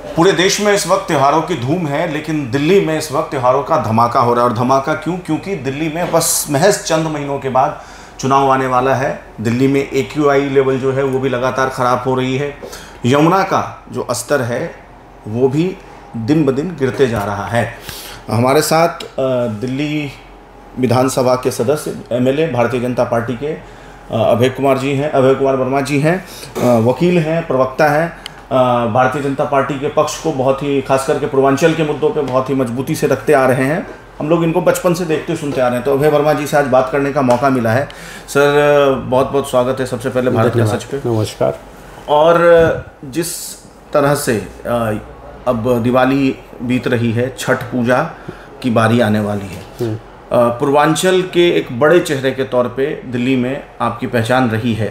पूरे देश में इस वक्त त्योहारों की धूम है, लेकिन दिल्ली में इस वक्त त्योहारों का धमाका हो रहा है। और धमाका क्यों? क्योंकि दिल्ली में बस महज चंद महीनों के बाद चुनाव आने वाला है। दिल्ली में AQI लेवल जो है वो भी लगातार ख़राब हो रही है। यमुना का जो स्तर है वो भी दिन ब दिन गिरते जा रहा है। हमारे साथ दिल्ली विधानसभा के सदस्य MLA भारतीय जनता पार्टी के अभय कुमार वर्मा जी हैं, वकील हैं, प्रवक्ता हैं, भारतीय जनता पार्टी के पक्ष को बहुत ही, खास करके पूर्वांचल के मुद्दों पे बहुत ही मजबूती से रखते आ रहे हैं। हम लोग इनको बचपन से देखते सुनते आ रहे हैं। तो अभय वर्मा जी से आज बात करने का मौका मिला है। सर, बहुत बहुत स्वागत है सबसे पहले भारत के सच पे। नमस्कार। और जिस तरह से अब दिवाली बीत रही है, छठ पूजा की बारी आने वाली है, पूर्वांचल के एक बड़े चेहरे के तौर पे दिल्ली में आपकी पहचान रही है।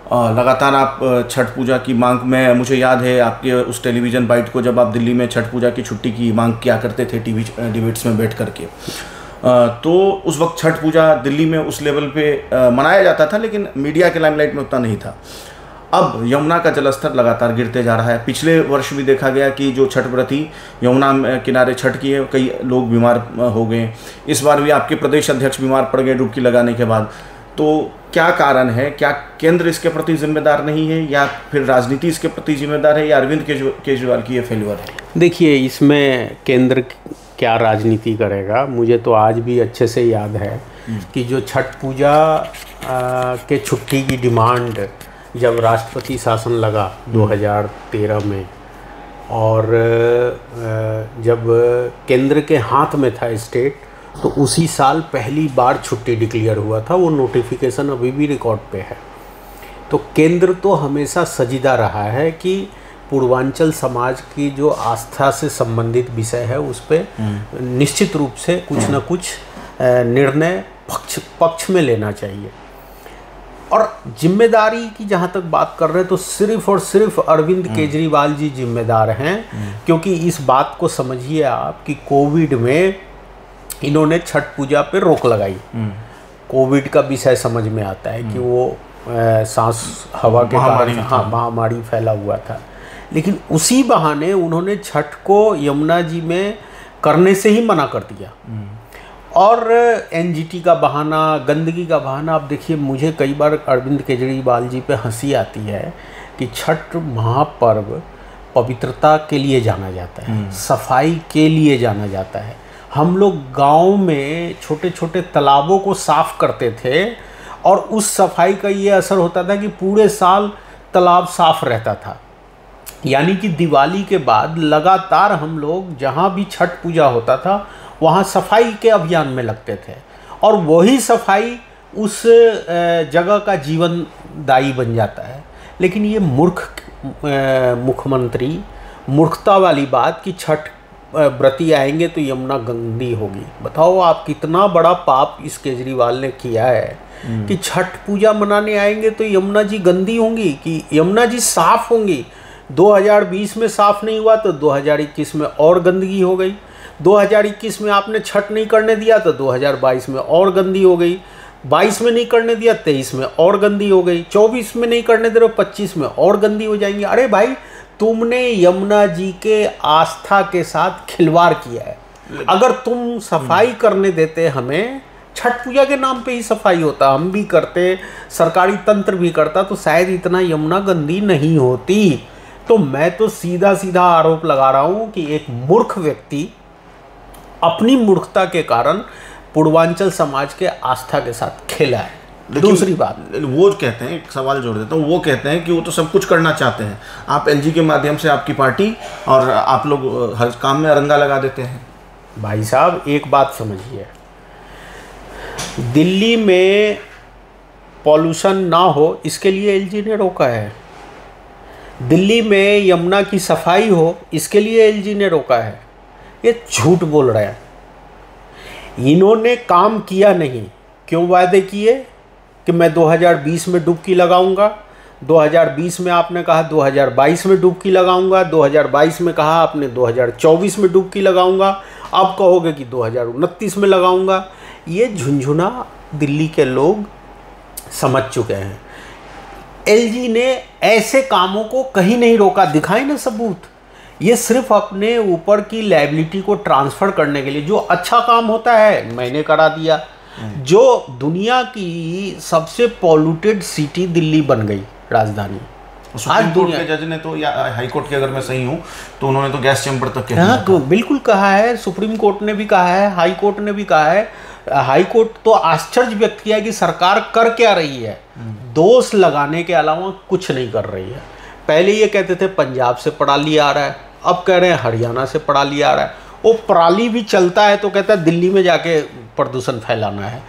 लगातार आप छठ पूजा की मांग में, मुझे याद है आपके उस टेलीविज़न बाइट को जब आप दिल्ली में छठ पूजा की छुट्टी की मांग किया करते थे टीवी डिबेट्स में बैठ करके, तो उस वक्त छठ पूजा दिल्ली में उस लेवल पे मनाया जाता था, लेकिन मीडिया के लाइमलाइट में उतना नहीं था। अब यमुना का जलस्तर लगातार गिरते जा रहा है। पिछले वर्ष भी देखा गया कि जो छठ व्रती यमुना किनारे छठ किए, कई लोग बीमार हो गए। इस बार भी आपके प्रदेश अध्यक्ष बीमार पड़ गए डुबकी लगाने के बाद। तो क्या कारण है? क्या केंद्र इसके प्रति जिम्मेदार नहीं है, या फिर राजनीति इसके प्रति जिम्मेदार है, या अरविंद केजरीवाल की ये फेल्यूर है? देखिए, इसमें केंद्र क्या राजनीति करेगा। मुझे तो आज भी अच्छे से याद है कि जो छठ पूजा के छुट्टी की डिमांड जब राष्ट्रपति शासन लगा 2013 में, और जब केंद्र के हाथ में था स्टेट, तो उसी साल पहली बार छुट्टी डिक्लेयर हुआ था। वो नोटिफिकेशन अभी भी रिकॉर्ड पे है। तो केंद्र तो हमेशा सजीदा रहा है कि पूर्वांचल समाज की जो आस्था से संबंधित विषय है उस पर निश्चित रूप से कुछ न कुछ निर्णय पक्ष में लेना चाहिए। और जिम्मेदारी की जहाँ तक बात कर रहे हैं, तो सिर्फ और सिर्फ अरविंद केजरीवाल जी जिम्मेदार हैं। क्योंकि इस बात को समझिए आप कि कोविड में इन्होंने छठ पूजा पे रोक लगाई। कोविड का विषय समझ में आता है कि वो सांस हवा के कारण महामारी फैला हुआ था, लेकिन उसी बहाने उन्होंने छठ को यमुना जी में करने से ही मना कर दिया। और NGT का बहाना, गंदगी का बहाना। अब देखिए, मुझे कई बार अरविंद केजरीवाल जी पे हंसी आती है कि छठ महापर्व पवित्रता के लिए जाना जाता है, सफाई के लिए जाना जाता है। हम लोग गांव में छोटे छोटे तालाबों को साफ़ करते थे, और उस सफाई का ये असर होता था कि पूरे साल तालाब साफ़ रहता था। यानी कि दिवाली के बाद लगातार हम लोग जहाँ भी छठ पूजा होता था वहाँ सफाई के अभियान में लगते थे, और वही सफाई उस जगह का जीवनदायी बन जाता है। लेकिन ये मुख्यमंत्री मूर्खता वाली बात कि छठ व्रती आएंगे तो यमुना गंदी होगी। बताओ आप, कितना बड़ा पाप इस केजरीवाल ने किया है कि छठ पूजा मनाने आएंगे तो यमुना जी गंदी होंगी, कि यमुना जी साफ होंगी। 2020 में साफ नहीं हुआ तो 2021 में और गंदगी हो गई। 2021 में आपने छठ नहीं करने दिया तो 2022 में और गंदी हो गई। 22 में नहीं करने दिया, 23 में और गंदी हो गई। 24 में नहीं करने दे रहे, 25 में और गंदी हो जाएंगी। अरे भाई, तुमने यमुना जी के आस्था के साथ खिलवाड़ किया है। अगर तुम सफाई करने देते हमें, छठ पूजा के नाम पे ही सफाई होता, हम भी करते, सरकारी तंत्र भी करता, तो शायद इतना यमुना गंदी नहीं होती। तो मैं तो सीधा सीधा आरोप लगा रहा हूँ कि एक मूर्ख व्यक्ति अपनी मूर्खता के कारण पूर्वांचल समाज के आस्था के साथ खेला है। दूसरी बात, वो कहते हैं, एक सवाल जोड़ देता हूँ, वो कहते हैं कि वो तो सब कुछ करना चाहते हैं। आप LG के माध्यम से, आपकी पार्टी, और आप लोग हर काम में अरंगा लगा देते हैं। भाई साहब, एक बात समझिए, दिल्ली में पॉल्यूशन ना हो इसके लिए LG ने रोका है। दिल्ली में यमुना की सफाई हो इसके लिए LG ने रोका है। ये झूठ बोल रहे हैं। इन्होंने काम किया नहीं। क्यों वायदे किए कि मैं 2020 में डुबकी लगाऊंगा, 2020 में आपने कहा 2022 में डुबकी लगाऊंगा, 2022 में कहा आपने 2024 में डुबकी लगाऊंगा, अब कहोगे कि 2029 में लगाऊंगा। ये झुंझुना दिल्ली के लोग समझ चुके हैं। LG ने ऐसे कामों को कहीं नहीं रोका। दिखाए ना सबूत। ये सिर्फ अपने ऊपर की लायबिलिटी को ट्रांसफ़र करने के लिए, जो अच्छा काम होता है मैंने करा दिया। जो दुनिया की सबसे पॉल्यूटेड सिटी दिल्ली बन गई राजधानी। सुप्रीम कोर्ट के जज ने तो, या हाई कोर्ट के अगर मैं सही हूँ तो उन्होंने तो गैस चैम्बर तक कह दिया। तो बिल्कुल कहा है, सुप्रीम कोर्ट ने भी कहा है, हाई कोर्ट ने भी कहा है। हाई कोर्ट तो आश्चर्य व्यक्त किया कि सरकार कर क्या रही है, दोष लगाने के अलावा कुछ नहीं कर रही है। पहले ये कहते थे पंजाब से पराली आ रहा है, अब कह रहे हैं हरियाणा से पराली आ रहा है। वो पराली भी चलता है तो कहता है दिल्ली में जाके प्रदूषण फैलाना है।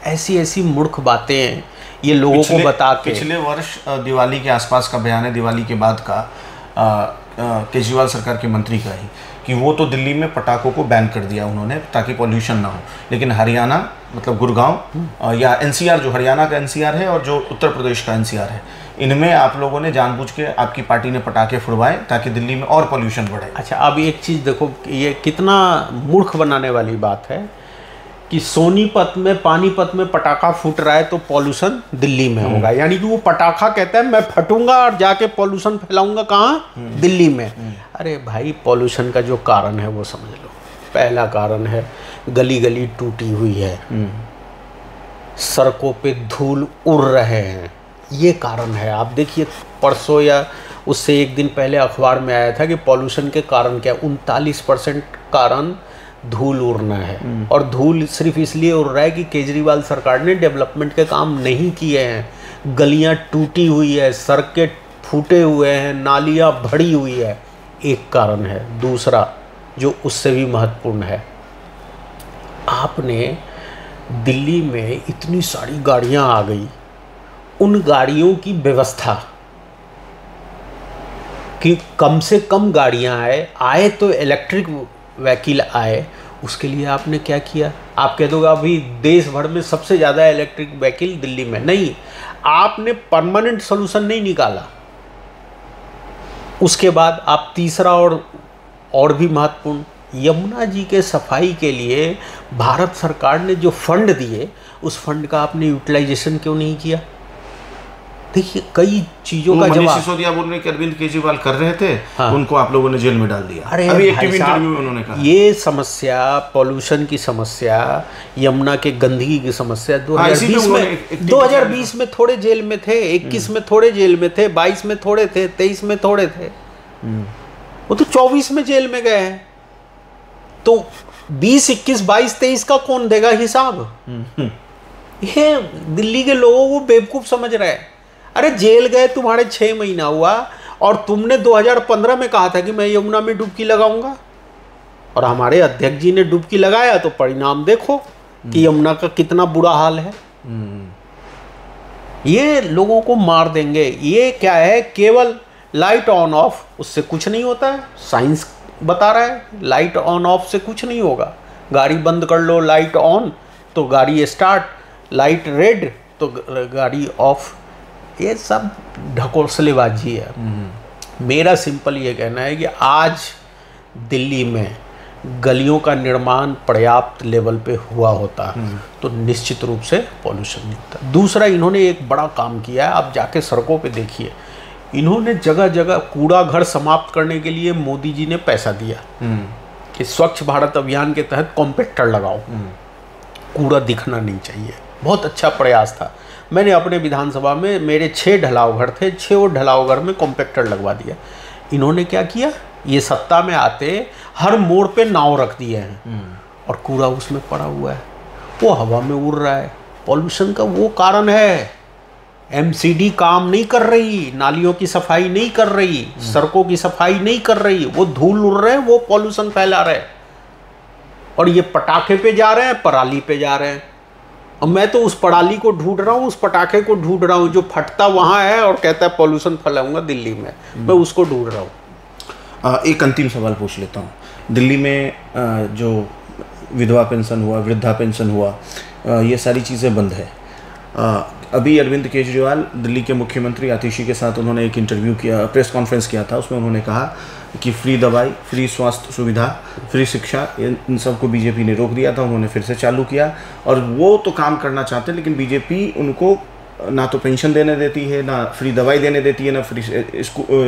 ऐसी ऐसी मूर्ख बातें ये लोगों को बता के। पिछले वर्ष दिवाली के आसपास का बयान है, दिवाली के बाद का केजरीवाल सरकार के मंत्री का ही, कि वो तो दिल्ली में पटाखों को बैन कर दिया उन्होंने ताकि पॉल्यूशन ना हो, लेकिन हरियाणा मतलब गुड़गांव या एनसीआर, जो हरियाणा का एनसीआर है और जो उत्तर प्रदेश का एनसीआर है, इनमें आप लोगों ने जानबूझ के, आपकी पार्टी ने पटाखे फुड़वाए ताकि दिल्ली में और पॉल्यूशन बढ़े। अच्छा, अब एक चीज़ देखो, ये कितना मूर्ख बनाने वाली बात है कि सोनीपत में, पानीपत में पटाखा फूट रहा है तो पॉल्यूशन दिल्ली में होगा। यानी कि वो पटाखा कहता है मैं फटूंगा और जाके पॉल्यूशन फैलाऊंगा कहाँ? दिल्ली में। अरे भाई, पॉल्यूशन का जो कारण है वो समझ लो। पहला कारण है गली गली टूटी हुई है, सड़कों पे धूल उड़ रहे हैं, ये कारण है। आप देखिए परसों या उससे एक दिन पहले अखबार में आया था कि पॉल्यूशन के कारण क्या, 39% कारण धूल उड़ना है। और धूल सिर्फ इसलिए उड़ रहा है कि केजरीवाल सरकार ने डेवलपमेंट के काम नहीं किए हैं। गलियां टूटी हुई है, सड़कें फूटे हुए हैं, नालियां भरी हुई है, एक कारण है। दूसरा जो उससे भी महत्वपूर्ण है, आपने दिल्ली में इतनी सारी गाड़ियां आ गई, उन गाड़ियों की व्यवस्था कि कम से कम गाड़ियां आए तो इलेक्ट्रिक व्हीकल आए, उसके लिए आपने क्या किया? आप कह दोगे अभी देश भर में सबसे ज़्यादा इलेक्ट्रिक व्हीकल दिल्ली में, नहीं, आपने परमानेंट सॉल्यूशन नहीं निकाला। उसके बाद आप तीसरा और भी महत्वपूर्ण, यमुना जी के सफाई के लिए भारत सरकार ने जो फंड दिए, उस फंड का आपने यूटिलाइजेशन क्यों नहीं किया? देखिए, कई चीजों का जवाब। सिसोदिया बोल रहे कि अरविंद केजरीवाल कर रहे थे, हाँ। उनको आप लोगों ने जेल में डाल दिया। अरे अभी एक टीवी इंटरव्यू में उन्होंने कहा, ये समस्या, पॉल्यूशन की समस्या, यमुना के गंदगी की समस्या 2020 में थोड़े जेल में थे, 21 में थोड़े जेल में थे, 22 में थोड़े थे, 23 में थोड़े थे, वो तो 24 में जेल में गए हैं। तो 20, 21, 22, 23 का कौन देगा हिसाब? ये दिल्ली के लोगों को बेवकूफ समझ रहे हैं। अरे जेल गए तुम्हारे 6 महीना हुआ और तुमने 2015 में कहा था कि मैं यमुना में डुबकी लगाऊंगा, और हमारे अध्यक्ष जी ने डुबकी लगाया तो परिणाम देखो कि यमुना का कितना बुरा हाल है। ये लोगों को मार देंगे। ये क्या है, केवल लाइट ऑन ऑफ, उससे कुछ नहीं होता है। साइंस बता रहा है लाइट ऑन ऑफ से कुछ नहीं होगा। गाड़ी बंद कर लो, लाइट ऑन तो गाड़ी स्टार्ट, लाइट रेड तो गाड़ी ऑफ। ये सब ढकोसलेबाजी है। मेरा सिंपल ये कहना है कि आज दिल्ली में गलियों का निर्माण पर्याप्त लेवल पे हुआ होता तो निश्चित रूप से पॉल्यूशन नहीं होता। दूसरा, इन्होंने एक बड़ा काम किया है, आप जाके सड़कों पे देखिए, इन्होंने जगह जगह कूड़ा घर समाप्त करने के लिए मोदी जी ने पैसा दिया कि स्वच्छ भारत अभियान के तहत कॉम्पैक्टर लगाओ, कूड़ा दिखना नहीं चाहिए। बहुत अच्छा प्रयास था। मैंने अपने विधानसभा में, मेरे 6 ढलाव घर थे, 6 ढलाव घर में कॉम्पैक्टर लगवा दिया। इन्होंने क्या किया, ये सत्ता में आते हर मोड़ पे नाव रख दिए हैं और कूड़ा उसमें पड़ा हुआ है, वो हवा में उड़ रहा है। पॉल्यूशन का वो कारण है। एमसीडी काम नहीं कर रही, नालियों की सफाई नहीं कर रही, सड़कों की सफाई नहीं कर रही, वो धूल उड़ रहे हैं, वो पॉल्यूशन फैला रहे हैं। और ये पटाखे पे जा रहे हैं, पराली पे जा रहे हैं। और मैं तो उस पराली को ढूंढ रहा हूँ, उस पटाखे को ढूंढ रहा हूँ जो फटता वहाँ है और कहता है पॉल्यूशन फैलाऊंगा दिल्ली में, मैं उसको ढूंढ रहा हूँ। एक अंतिम सवाल पूछ लेता हूँ। दिल्ली में जो विधवा पेंशन हुआ, वृद्धा पेंशन हुआ, ये सारी चीज़ें बंद है। अभी अरविंद केजरीवाल, दिल्ली के मुख्यमंत्री आतिशी के साथ उन्होंने एक इंटरव्यू किया, प्रेस कॉन्फ्रेंस किया था, उसमें उन्होंने कहा कि फ्री दवाई, फ्री स्वास्थ्य सुविधा, फ्री शिक्षा, इन सबको बीजेपी ने रोक दिया था, उन्होंने फिर से चालू किया। और वो तो काम करना चाहते हैं, लेकिन बीजेपी उनको ना तो पेंशन देने देती है, ना फ्री दवाई देने देती है, ना फ्री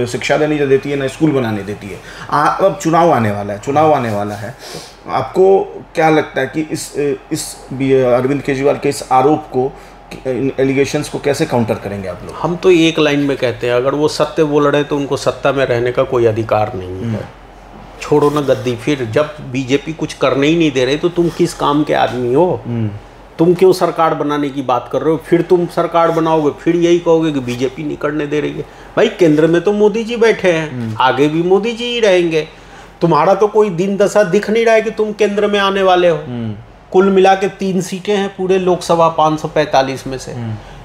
शिक्षा देने देती है, ना स्कूल बनाने देती है। अब चुनाव आने वाला है, आपको क्या लगता है कि इस अरविंद केजरीवाल के इस आरोप को, एलिगेशंस को कैसे काउंटर करेंगे आप लोग? हम तो एक लाइन में कहते हैं, अगर वो सत्य बोल रहे हैं तो उनको सत्ता में रहने का कोई अधिकार नहीं है। छोड़ो ना गद्दी। फिर जब बीजेपी कुछ करने ही नहीं दे रहे तो तुम किस काम के आदमी हो? तुम क्यों सरकार बनाने की बात कर रहे हो? फिर तुम सरकार बनाओगे, फिर यही कहोगे कि बीजेपी नहीं करने दे रही है। भाई केंद्र में तो मोदी जी बैठे हैं, आगे भी मोदी जी ही रहेंगे। तुम्हारा तो कोई दिन दशा दिख नहीं रहा है कि तुम केंद्र में आने वाले हो। कुल मिला के 3 सीटें हैं पूरे लोकसभा 545 में से,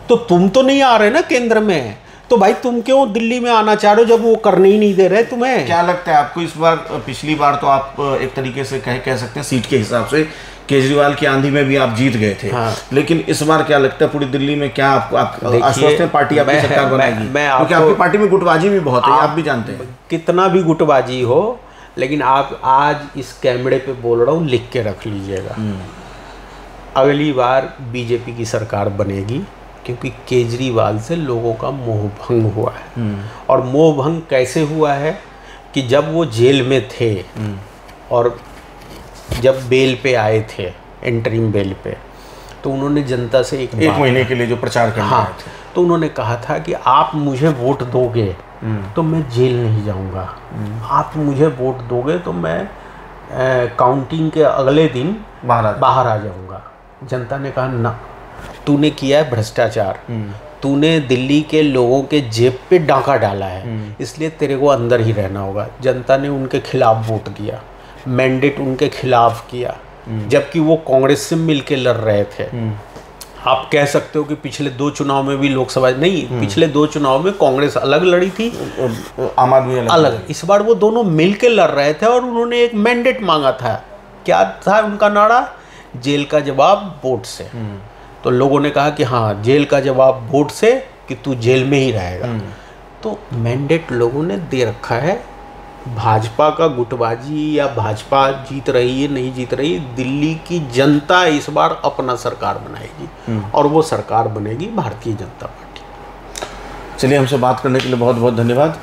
तो तुम तो नहीं आ रहे ना केंद्र में। तो भाई तुम क्यों दिल्ली में आना चाह रहे हो जब वो करने ही नहीं दे रहे तुम्हें? क्या लगता है आपको इस बार? पिछली बार तो आप एक तरीके से कह सकते हैं सीट के हिसाब से केजरीवाल की आंधी में भी आप जीत गए थे। हाँ। लेकिन इस बार क्या लगता है पूरी दिल्ली में क्या आपको आश्वस्त है पार्टी आपकी सरकार बनाएगी? क्योंकि आपकी पार्टी में गुटबाजी भी बहुत है, आप भी जानते हैं। कितना भी गुटबाजी हो, लेकिन आप आज इस कैमरे पे बोल रहा हूँ, लिख के रख लीजिएगा, अगली बार बीजेपी की सरकार बनेगी, क्योंकि केजरीवाल से लोगों का मोह भंग हुआ है। और मोह भंग कैसे हुआ है कि जब वो जेल में थे और जब बेल पे आए थे, इंटरिम बेल पे, तो उन्होंने जनता से एक महीने के लिए जो प्रचार करने आए थे, तो उन्होंने कहा था कि आप मुझे वोट दोगे तो मैं जेल नहीं जाऊंगा, आप मुझे वोट दोगे तो मैं काउंटिंग के अगले दिन बाहर आ जाऊंगा। जनता ने कहा ना, तूने किया है भ्रष्टाचार, तूने दिल्ली के लोगों के जेब पे डांका डाला है, इसलिए तेरे को अंदर ही रहना होगा। जनता ने उनके खिलाफ वोट किया, मैंडेट उनके खिलाफ किया, जबकि वो कांग्रेस से मिलके लड़ रहे थे। आप कह सकते हो कि पिछले 2 चुनाव में भी लोकसभा नहीं, पिछले 2 चुनाव में कांग्रेस अलग लड़ी थी, आम आदमी अलग। इस बार वो दोनों मिलके लड़ रहे थे और उन्होंने एक मैंडेट मांगा था। क्या था उनका नारा? जेल का जवाब वोट से। तो लोगों ने कहा कि हाँ, जेल का जवाब वोट से, कि तू जेल में ही रहेगा। तो मैंडेट लोगों ने दे रखा है। भाजपा का गुटबाजी या भाजपा जीत रही है नहीं जीत रही, दिल्ली की जनता इस बार अपना सरकार बनाएगी और वो सरकार बनेगी भारतीय जनता पार्टी। चलिए, हमसे बात करने के लिए बहुत बहुत धन्यवाद।